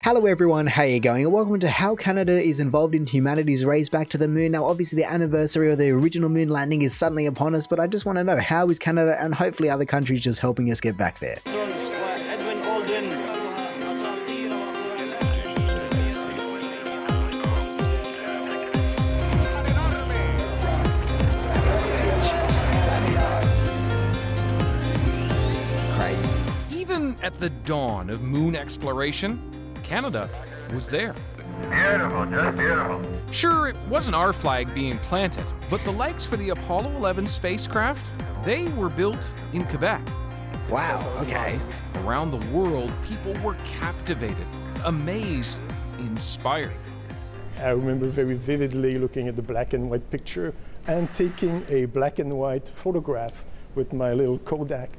Hello everyone, how you going? And welcome to how Canada is involved in humanity's race back to the moon. Now obviously the anniversary of the original moon landing is suddenly upon us, but I just want to know, how is Canada and hopefully other countries just helping us get back there? Even at the dawn of moon exploration, Canada was there. Beautiful, just beautiful. Sure, it wasn't our flag being planted, but the legs for the Apollo 11 spacecraft, they were built in Quebec. Wow, okay. Around the world, people were captivated, amazed, inspired. I remember very vividly looking at the black and white picture and taking a black and white photograph with my little Kodak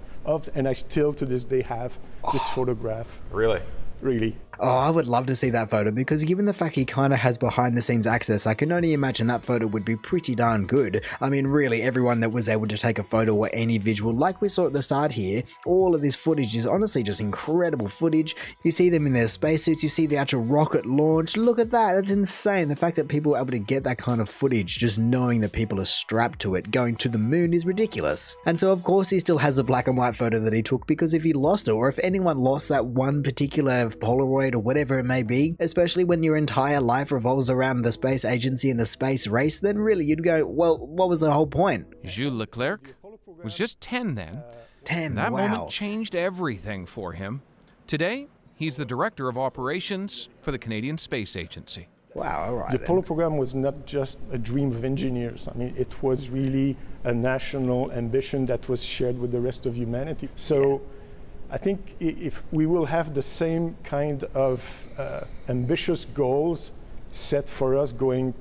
and I still to this day have this photograph. Really? Really. Oh, I would love to see that photo because given the fact he kind of has behind the scenes access, I can only imagine that photo would be pretty darn good. I mean, really, everyone that was able to take a photo or any visual, like we saw at the start here, all of this footage is honestly just incredible footage. You see them in their spacesuits, you see the actual rocket launch. Look at that, that's insane. The fact that people were able to get that kind of footage, just knowing that people are strapped to it, going to the moon is ridiculous. And so of course he still has a black and white photo that he took, because if he lost it, or if anyone lost that one particular Polaroid or whatever it may be, especially when your entire life revolves around the space agency and the space race, then really you'd go, well, what was the whole point? Jules Leclerc was just 10 then. 10, That wow. moment changed everything for him. Today, he's the Director of Operations for the Canadian Space Agency. Wow, all right. The Apollo program was not just a dream of engineers. I mean, it was really a national ambition that was shared with the rest of humanity. So I think if we will have the same kind of ambitious goals set for us going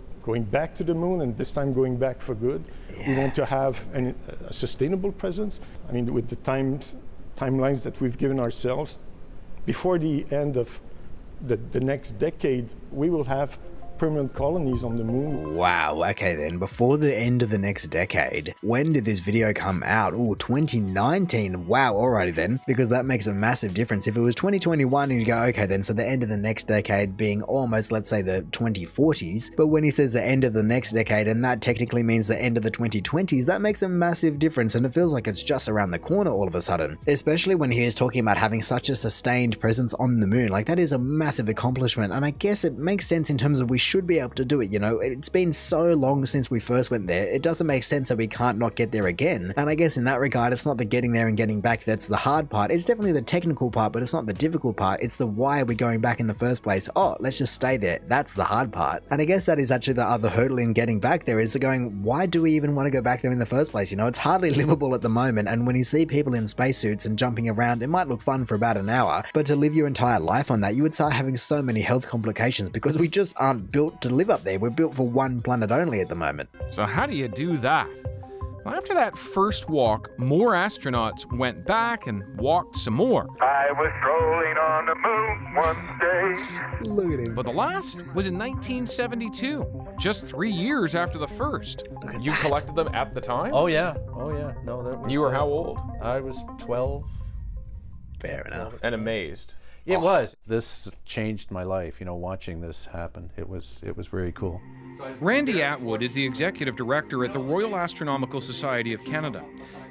back to the moon, and this time going back for good. We want to have a sustainable presence. I mean, with the timelines that we've given ourselves, before the end of the next decade, we will have permanent colonies on the moon. Wow, okay then, before the end of the next decade. When did this video come out? Oh, 2019. Wow, alrighty then, because that makes a massive difference. If it was 2021 and you go, okay then, so the end of the next decade being almost, let's say, the 2040s, but when he says the end of the next decade, and that technically means the end of the 2020s, that makes a massive difference, and it feels like it's just around the corner all of a sudden. Especially when he is talking about having such a sustained presence on the moon. Like, that is a massive accomplishment, and I guess it makes sense in terms of we should be able to do it, you know. It's been so long since we first went there, it doesn't make sense that we can't not get there again. And I guess in that regard, it's not the getting there and getting back that's the hard part. It's definitely the technical part, but it's not the difficult part. It's the why are we going back in the first place. Oh, let's just stay there. That's the hard part. And I guess that is actually the other hurdle in getting back there, is going, why do we even want to go back there in the first place? You know, it's hardly livable at the moment, and when you see people in spacesuits and jumping around, it might look fun for about an hour, but to live your entire life on that, you would start having so many health complications because we just aren't built to live up there. We're built for one planet only at the moment. So how do you do that? Well, after that first walk, more astronauts went back and walked some more. I was strolling on the moon one day. Look at him. But the last was in 1972, just 3 years after the first. You collected them at the time? Oh yeah. No, that was. You were how old? I was 12. Fair enough. And amazed. It was. This changed my life. You know, watching this happen. It was very cool. Randy Atwood is the executive director at the Royal Astronomical Society of Canada.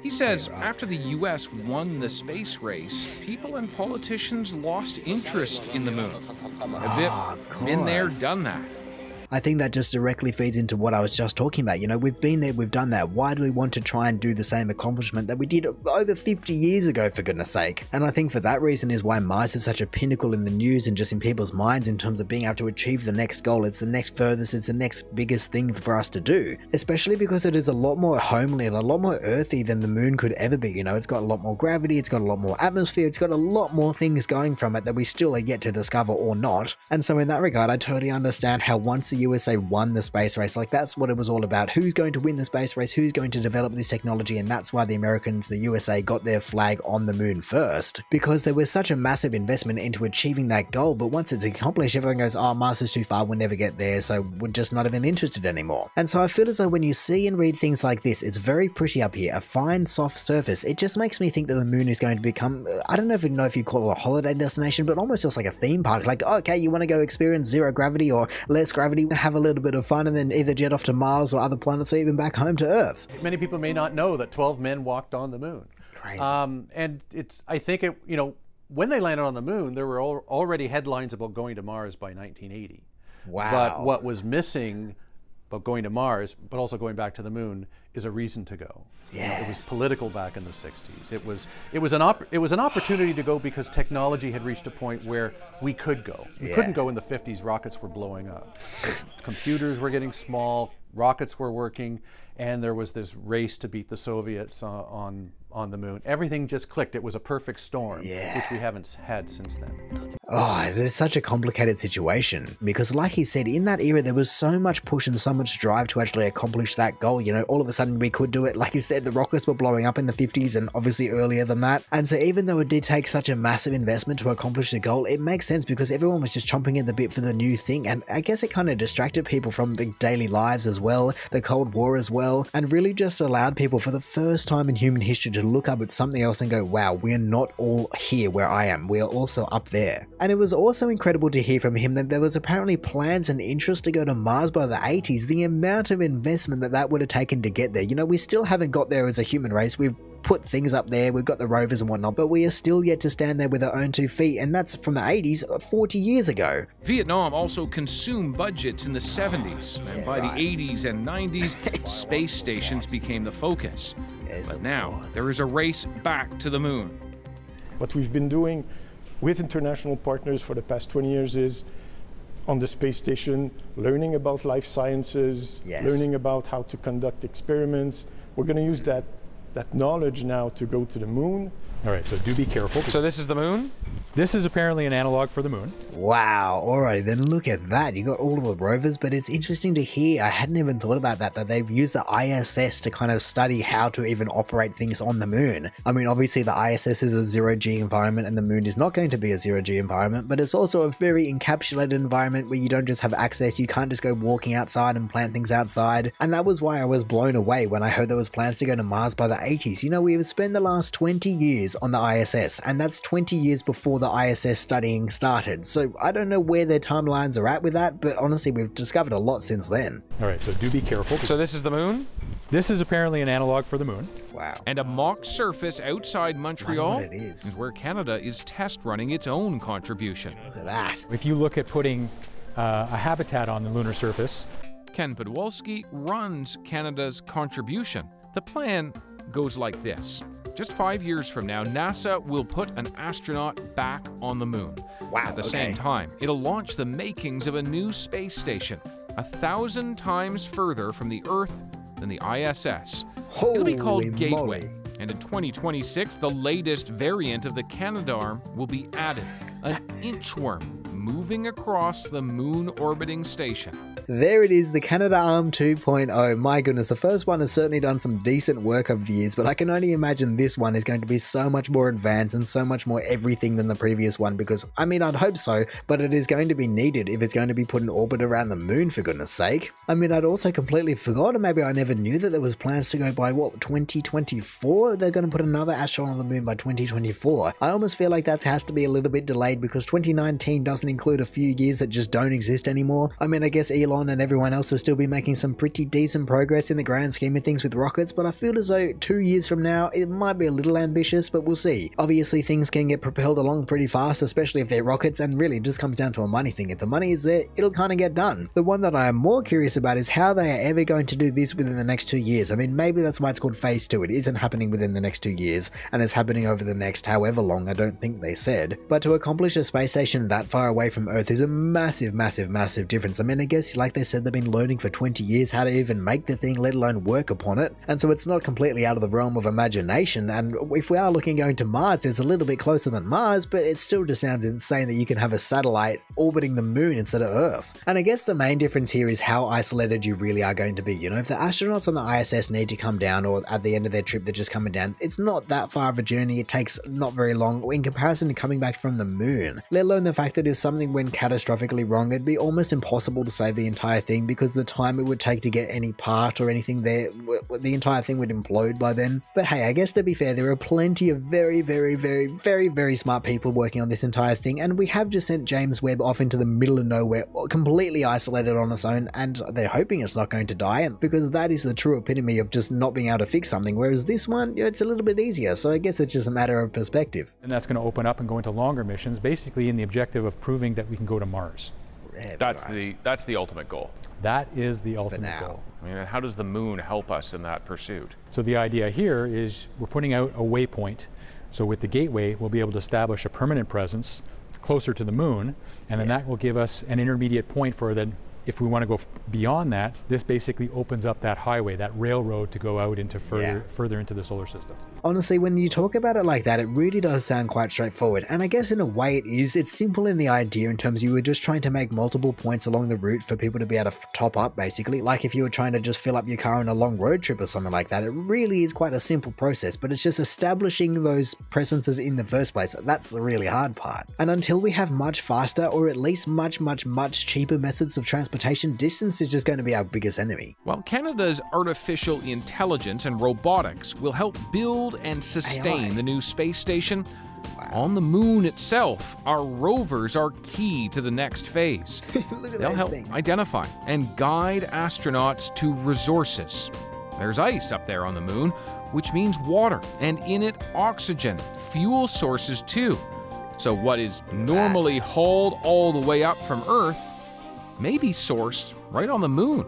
He says after the US won the space race, people and politicians lost interest in the moon. A bit been there, done that. I think that just directly feeds into what I was just talking about. You know, we've been there, we've done that. Why do we want to try and do the same accomplishment that we did over 50 years ago, for goodness sake? And I think for that reason is why Mars is such a pinnacle in the news and just in people's minds in terms of being able to achieve the next goal. It's the next furthest, it's the next biggest thing for us to do. Especially because it is a lot more homely and a lot more earthy than the moon could ever be. You know, it's got a lot more gravity, it's got a lot more atmosphere, it's got a lot more things going from it that we still are yet to discover or not. And so in that regard, I totally understand how once the the USA won the space race. Like, that's what it was all about. Who's going to win the space race? Who's going to develop this technology? And that's why the Americans, the USA, got their flag on the moon first, because there was such a massive investment into achieving that goal. But once it's accomplished, everyone goes, oh, Mars is too far, we'll never get there, so we're just not even interested anymore. And so I feel as though when you see and read things like this, it's very pretty up here, a fine, soft surface. It just makes me think that the moon is going to become, I don't even know if you call it a holiday destination, but almost just like a theme park. Like, okay, you want to go experience zero gravity or less gravity, have a little bit of fun, and then either jet off to Mars or other planets or even back home to Earth. Many people may not know that 12 men walked on the moon. Crazy. And it's, I think it, you know, when they landed on the moon, there were already headlines about going to Mars by 1980. Wow. But what was missing about going to Mars, but also going back to the moon, is a reason to go. Yeah. You know, it was political back in the 60s. It was an opportunity to go because technology had reached a point where we could go. We couldn't go in the 50s. Rockets were blowing up. Computers were getting small. Rockets were working, and there was this race to beat the Soviets on the moon. Everything just clicked. It was a perfect storm, which we haven't had since then. Oh, it's such a complicated situation because, like he said, in that era there was so much push and so much drive to actually accomplish that goal. You know, all of a sudden we could do it. Like he said, the rockets were blowing up in the 50s and obviously earlier than that. And so even though it did take such a massive investment to accomplish the goal, it makes sense because everyone was just chomping at the bit for the new thing. And I guess it kind of distracted people from the daily lives as well, the Cold War as well, and really just allowed people for the first time in human history to look up at something else and go, wow, we're not all here where I am. We are also up there. And it was also incredible to hear from him that there was apparently plans and interest to go to Mars by the 80s. The amount of investment that would have taken to get there. You know, we still haven't got there as a human race. We've put things up there, we've got the rovers and whatnot, but we are still yet to stand there with our own 2 feet, and that's from the 80s, 40 years ago. Vietnam also consumed budgets in the 70s, and by the 80s and 90s, space stations became the focus. But now, there is a race back to the moon. What we've been doing with international partners for the past 20 years is on the space station, learning about life sciences, learning about how to conduct experiments. We're going to use that knowledge now to go to the moon. All right, so do be careful. So this is the moon? This is apparently an analog for the moon. Wow, alright, then look at that. You got all of the rovers, but it's interesting to hear, I hadn't even thought about that they've used the ISS to kind of study how to even operate things on the moon. I mean, obviously the ISS is a zero-G environment and the moon is not going to be a zero-G environment, but it's also a very encapsulated environment where you don't just have access, you can't just go walking outside and plant things outside. And that was why I was blown away when I heard there was plans to go to Mars by the 80s. You know, we've spent the last 20 years on the ISS, and that's 20 years before the ISS studying started. So I don't know where their timelines are at with that, but honestly, we've discovered a lot since then. All right, so do be careful. So this is the moon? This is apparently an analog for the moon. Wow. And a mock surface outside Montreal What it is where Canada is test running its own contribution. Look at that. If you look at putting a habitat on the lunar surface. Ken Podwalski runs Canada's contribution. The plan goes like this. Just 5 years from now, NASA will put an astronaut back on the moon. Wow, At the same time, it'll launch the makings of a new space station, 1,000 times further from the Earth than the ISS. It'll be called Holy Gateway. moly. And in 2026, the latest variant of the Canadarm will be added, an inchworm moving across the moon-orbiting station. There it is, the Canadarm 2.0. My goodness, the first one has certainly done some decent work over the years, but I can only imagine this one is going to be so much more advanced and so much more everything than the previous one, because, I mean, I'd hope so, but it is going to be needed if it's going to be put in orbit around the moon, for goodness sake. I mean, I'd also completely forgot, or maybe I never knew that there was plans to go by, what, 2024? They're going to put another astronaut on the moon by 2024. I almost feel like that has to be a little bit delayed because 2019 doesn't include a few years that just don't exist anymore. I mean, I guess Elon and everyone else will still be making some pretty decent progress in the grand scheme of things with rockets, but I feel as though 2 years from now it might be a little ambitious, but we'll see. Obviously things can get propelled along pretty fast, especially if they're rockets, and really it just comes down to a money thing. If the money is there, it'll kind of get done. The one that I am more curious about is how they are ever going to do this within the next 2 years. I mean, maybe that's why it's called phase 2. It isn't happening within the next 2 years, and it's happening over the next however long, I don't think they said. But to accomplish a space station that far away from Earth is a massive, massive, massive difference. I mean, I guess like like they said, they've been learning for 20 years how to even make the thing, let alone work upon it. And so it's not completely out of the realm of imagination. And if we are looking going to Mars, it's a little bit closer than Mars, but it still just sounds insane that you can have a satellite orbiting the moon instead of Earth. And I guess the main difference here is how isolated you really are going to be. You know, if the astronauts on the ISS need to come down, or at the end of their trip they're just coming down, it's not that far of a journey. It takes not very long in comparison to coming back from the moon. Let alone the fact that if something went catastrophically wrong, it'd be almost impossible to save the entire thing, because the time it would take to get any part or anything there, the entire thing would implode by then. But hey, I guess to be fair, there are plenty of very smart people working on this entire thing, and we have just sent James Webb off into the middle of nowhere, completely isolated on its own, and they're hoping it's not going to die, and because that is the true epitome of just not being able to fix something, whereas this one, it's a little bit easier. So I guess it's just a matter of perspective. And that's going to open up and go into longer missions, basically in the objective of proving that we can go to Mars. That's the ultimate goal. That is the ultimate goal. I mean, how does the moon help us in that pursuit? So the idea here is we're putting out a waypoint. So with the gateway, we'll be able to establish a permanent presence closer to the moon, and then that will give us an intermediate point for then, if we want to go beyond that, this basically opens up that highway, that railroad to go out into further into the solar system. Honestly, when you talk about it like that, it really does sound quite straightforward. And I guess in a way it is. It's simple in the idea in terms you were just trying to make multiple points along the route for people to be able to top up, basically. Like if you were trying to just fill up your car on a long road trip or something like that, it really is quite a simple process, but it's just establishing those presences in the first place. That's the really hard part. And until we have much faster, or at least much cheaper methods of transportation, distance is just going to be our biggest enemy. Well, Canada's artificial intelligence and robotics will help build and sustain the new space station. On the moon itself, our rovers are key to the next phase. They'll help identify and guide astronauts to resources. There's ice up there on the moon, which means water, and in it oxygen, fuel sources too. So what is normally hauled all the way up from Earth may be sourced right on the moon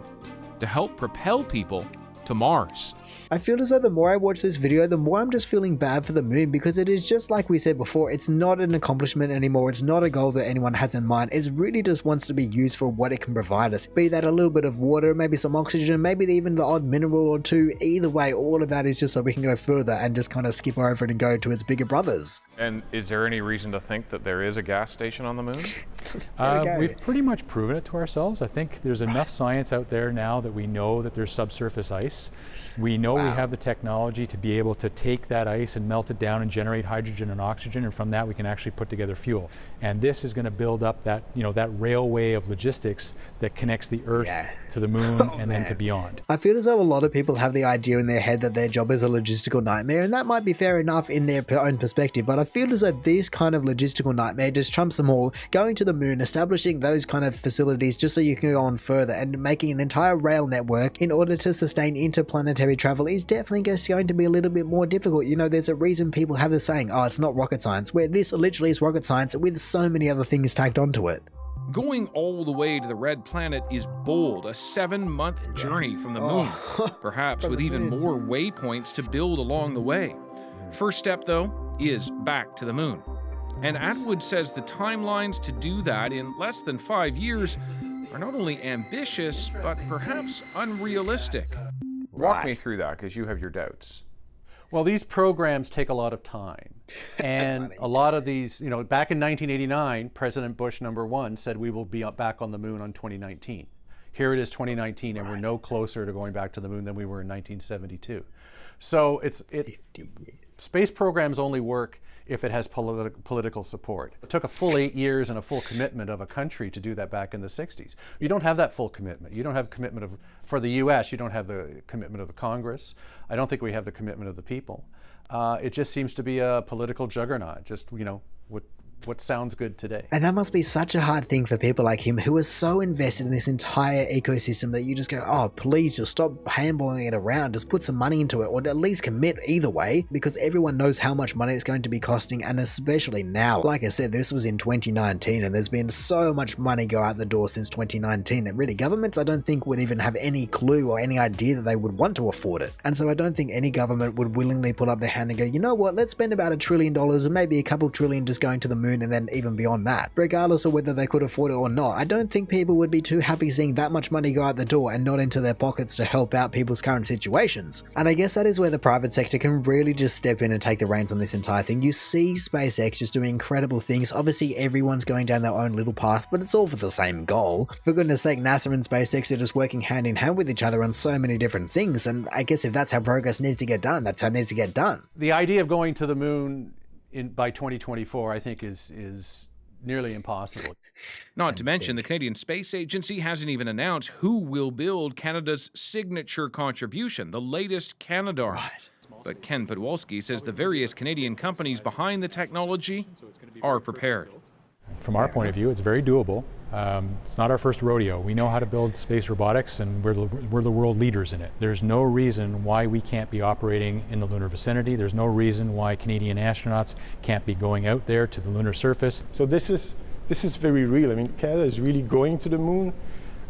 to help propel people to Mars. I feel as though the more I watch this video, the more I'm just feeling bad for the moon, because it is just like we said before, it's not an accomplishment anymore, it's not a goal that anyone has in mind, it really just wants to be used for what it can provide us. Be that a little bit of water, maybe some oxygen, maybe even the odd mineral or two, either way, all of that is just so we can go further and just kind of skip over it and go to its bigger brothers. And is there any reason to think that there is a gas station on the moon? We've pretty much proven it to ourselves. I think there's enough science out there now that we know that there's subsurface ice. We know we have the technology to be able to take that ice and melt it down and generate hydrogen and oxygen, and from that we can actually put together fuel. And this is going to build up that, that railway of logistics that connects the Earth to the moon and then to beyond. I feel as though a lot of people have the idea in their head that their job is a logistical nightmare, and that might be fair enough in their own perspective, but I feel as though this kind of logistical nightmare just trumps them all. Going to the moon, establishing those kind of facilities just so you can go on further, and making an entire rail network in order to sustain interplanetary travel is definitely just going to be a little bit more difficult. There's a reason people have this saying, oh, it's not rocket science, where this literally is rocket science with so many other things tacked onto it. Going all the way to the red planet is bold, a 7-month journey from the moon, perhaps with even more waypoints to build along the way. First step, though, is back to the moon. And Atwood says the timelines to do that in less than 5 years are not only ambitious, but perhaps unrealistic. Walk me through that, because you have your doubts. Well, these programs take a lot of time. And a lot of these, back in 1989, President Bush #1 said we will be back on the moon on 2019. Here it is 2019, and we're no closer to going back to the moon than we were in 1972. So space programs only work if it has political support. It took a full 8 years and a full commitment of a country to do that back in the 60s. You don't have that full commitment. You don't have commitment for the US, you don't have the commitment of the Congress. I don't think we have the commitment of the people. It just seems to be a political juggernaut, just, what sounds good today. And that must be such a hard thing for people like him who are so invested in this entire ecosystem that you just go, oh, please just stop handballing it around, just put some money into it, or at least commit either way, because everyone knows how much money it's going to be costing, and especially now. Like I said, this was in 2019, and there's been so much money go out the door since 2019 that really governments, I don't think, would even have any clue or any idea that they would want to afford it. And so I don't think any government would willingly put up their hand and go, you know what, let's spend about $1 trillion and maybe a couple trillion just going to the moon moon and then even beyond that. Regardless of whether they could afford it or not, I don't think people would be too happy seeing that much money go out the door and not into their pockets to help out people's current situations. And I guess that is where the private sector can really just step in and take the reins on this entire thing. You see SpaceX just doing incredible things. Obviously everyone's going down their own little path, but it's all for the same goal. For goodness sake, NASA and SpaceX are just working hand in hand with each other on so many different things, and I guess if that's how progress needs to get done, that's how it needs to get done. The idea of going to the moon by 2024, I think, is nearly impossible. Not to mention, the Canadian Space Agency hasn't even announced who will build Canada's signature contribution, the latest Canadarm. Right. But Ken Podwalski says the various Canadian companies behind the technology are prepared. From our point of view, it's very doable. It's not our first rodeo. We know how to build space robotics, and we're the world leaders in it. There's no reason why we can't be operating in the lunar vicinity. There's no reason why Canadian astronauts can't be going out there to the lunar surface. So this is very real. I mean, Canada is really going to the moon.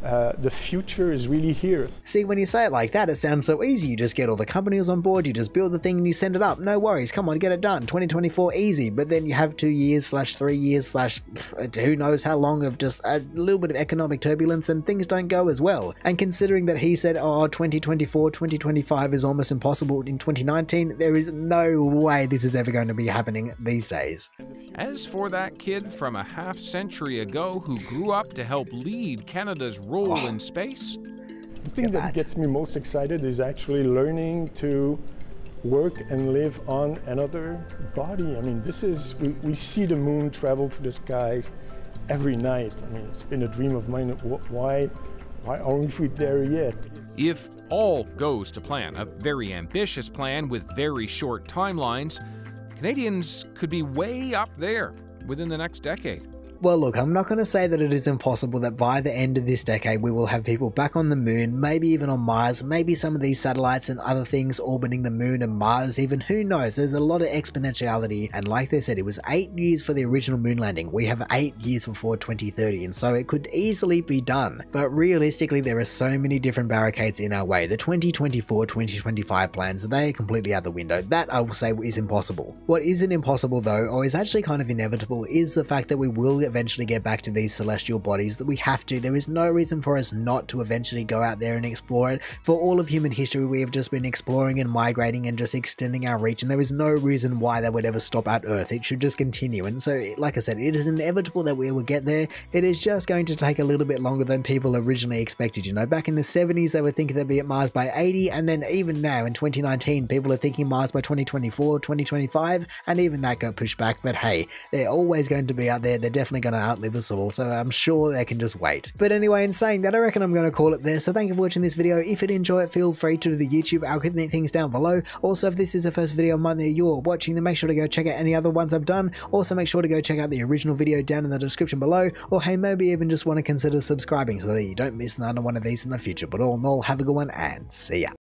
The future is really here. See, when you say it like that, it sounds so easy. You just get all the companies on board, you just build the thing and you send it up. No worries, come on, get it done. 2024, easy. But then you have 2 years / 3 years / who knows how long of just a little bit of economic turbulence, and things don't go as well. And considering that he said, oh, 2024, 2025 is almost impossible in 2019, there is no way this is ever going to be happening these days. As for that kid from a half-century ago who grew up to help lead Canada's role in space, The thing that gets me most excited is actually learning to work and live on another body. I mean, we see the moon travel through the skies every night. I mean, it's been a dream of mine. Why aren't we there yet? If all goes to plan, a very ambitious plan with very short timelines, Canadians could be way up there within the next decade. Well, look, I'm not going to say that it is impossible that by the end of this decade we will have people back on the moon, maybe even on Mars, maybe some of these satellites and other things orbiting the moon and Mars even, who knows, there's a lot of exponentiality, and like they said, it was 8 years for the original moon landing, we have 8 years before 2030, and so it could easily be done, but realistically there are so many different barricades in our way. The 2024-2025 plans, they are completely out the window. That I will say is impossible. What isn't impossible though, or is actually kind of inevitable, is the fact that we will eventually get back to these celestial bodies, that we have to. There is no reason for us not to eventually go out there and explore it. For all of human history, we have just been exploring and migrating and just extending our reach, and there is no reason why that would ever stop at Earth. It should just continue. And so, like I said, it is inevitable that we will get there. It is just going to take a little bit longer than people originally expected. You know, back in the 70s, they were thinking they'd be at Mars by 80, and then even now in 2019, people are thinking Mars by 2024, 2025, and even that got pushed back. But hey, they're always going to be out there. They're definitely going to outlive us all, so I'm sure they can just wait. But anyway, in saying that, I reckon I'm going to call it there. So thank you for watching this video. If you did enjoy it, feel free to do the YouTube algorithm things down below. Also, if this is the first video of mine that you're watching, then make sure to go check out any other ones I've done. Also, make sure to go check out the original video down in the description below, or hey, maybe even just want to consider subscribing so that you don't miss another one of these in the future. But all in all, have a good one and see ya.